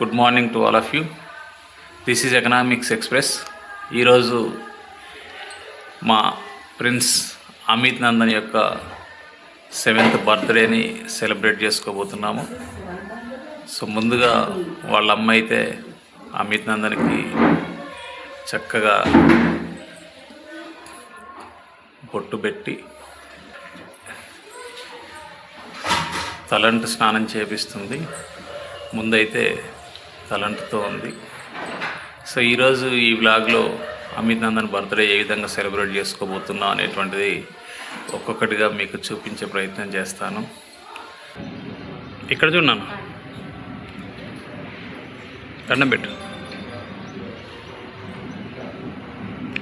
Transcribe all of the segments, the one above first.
Good morning to all of you. This is economics express. ఈరోజు మా prince Amit Nandan యొక్క 7th బర్త్డేని celebrate చేసుకోబోతున్నాము. So ముందుగా వాళ్ళ అమ్మ అయితే అమిత్ నందన్కి చక్కగా బొట్టు పెట్టి తలంటు స్నానం చేపిస్తుంది. ముందైతే తలంటుతో ఉంది. సో ఈరోజు ఈ వ్లాగ్లో అమిత్ నందన్ బర్త్డే ఏ విధంగా సెలబ్రేట్ చేసుకోబోతున్నా అనేటువంటిది ఒక్కొక్కటిగా మీకు చూపించే ప్రయత్నం చేస్తాను. ఇక్కడ చూడన్నాను, దండం పెట్టు,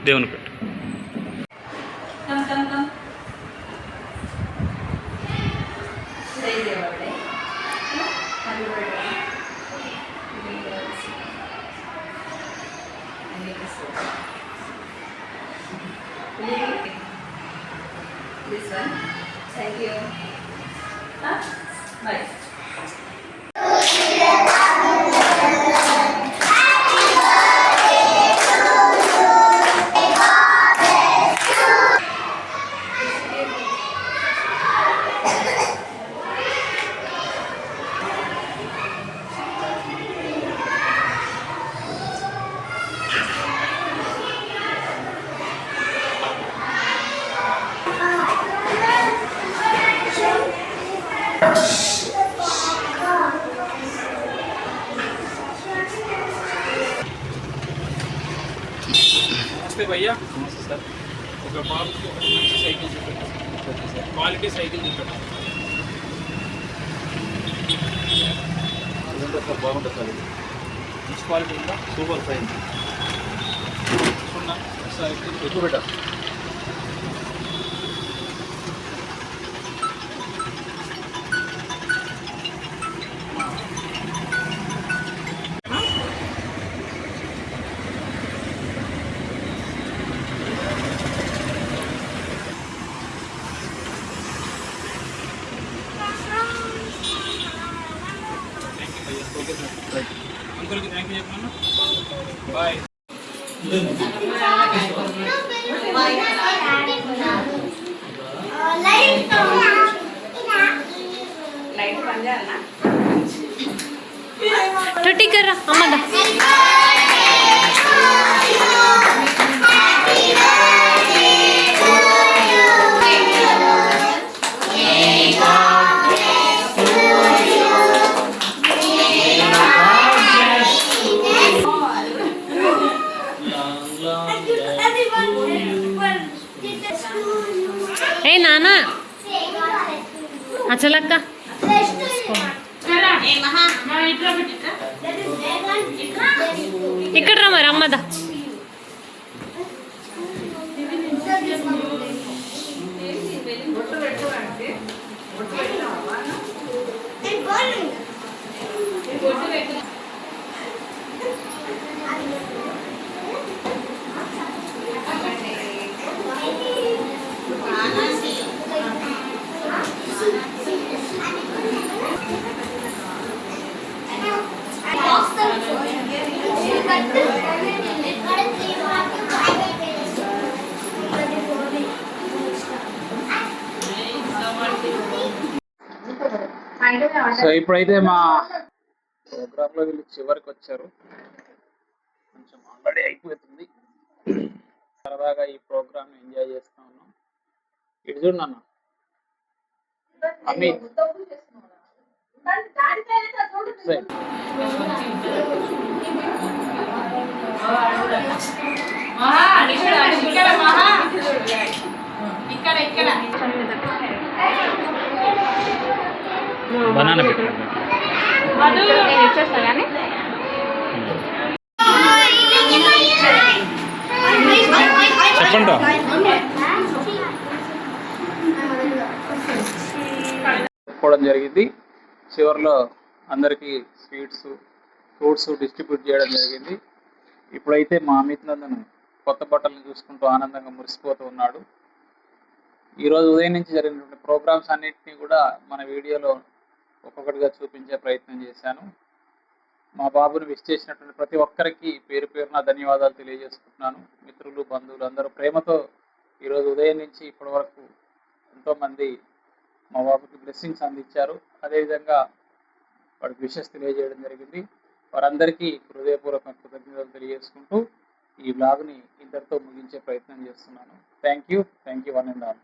దేవుని పెట్టు. This one. Thank you. Bye. नमस्ते भैया. नमस्ते सर. ఒక బాబుకి ఒక మంచి సైకిల్ చూపెట్టాం. క్వాలిటీ సైకిల్ చూపెట్టాం. ఇదంతా సార్ బాగుంటుంది సార్. మంచి క్వాలిటీ ఉందా? Super fine. చూడండి సార్, ఎక్కువ పెట్టా. అంకుల్కి థ్యాంక్ యూ చెప్పమన్నా. బాయ్. टुट्टी कर रहा अम्मा ए नाना अचलक्का ఇక్కడ రా మరి అమ్మదా. సో ఇప్పుడైతే మా ప్రోగ్రాంలో వీళ్ళు చివరికి వచ్చారు. కొంచెం ఆల్రెడీ అయిపోతుంది. సరదాగా ఈ ప్రోగ్రామ్ ఎంజాయ్ చేస్తా ఉన్నాం. ఇటు చూడు నాన్న అమిత్. బనానా పెట్టండి. చెప్పండి. చెప్పుకోవడం జరిగింది. చివరిలో అందరికీ స్వీట్స్, ఫ్రూట్స్ డిస్ట్రిబ్యూట్ చేయడం జరిగింది. ఇప్పుడైతే మా అమిత్ నందన్ కొత్త బట్టలను చూసుకుంటూ ఆనందంగా మురిసిపోతూ ఉన్నాడు. ఈరోజు ఉదయం నుంచి జరిగినటువంటి ప్రోగ్రామ్స్ అన్నింటినీ కూడా మన వీడియోలో ఒక్కొక్కటిగా చూపించే ప్రయత్నం చేశాను. మా బాబుని విష్ చేసినటువంటి ప్రతి ఒక్కరికి పేరు పేరున ధన్యవాదాలు తెలియజేసుకుంటున్నాను. మిత్రులు, బంధువులు అందరూ ప్రేమతో ఈరోజు ఉదయం నుంచి ఇప్పటి వరకు ఎంతోమంది మా బాబుకి బ్లెస్సింగ్స్ అందించారు. అదేవిధంగా వాడికి విషెస్ తెలియజేయడం జరిగింది. వారందరికీ హృదయపూర్వక కృతజ్ఞతలు తెలియజేసుకుంటూ ఈ వ్లాగ్ని ఇంతటితో ముగించే ప్రయత్నం చేస్తున్నాను. Thank you one and all.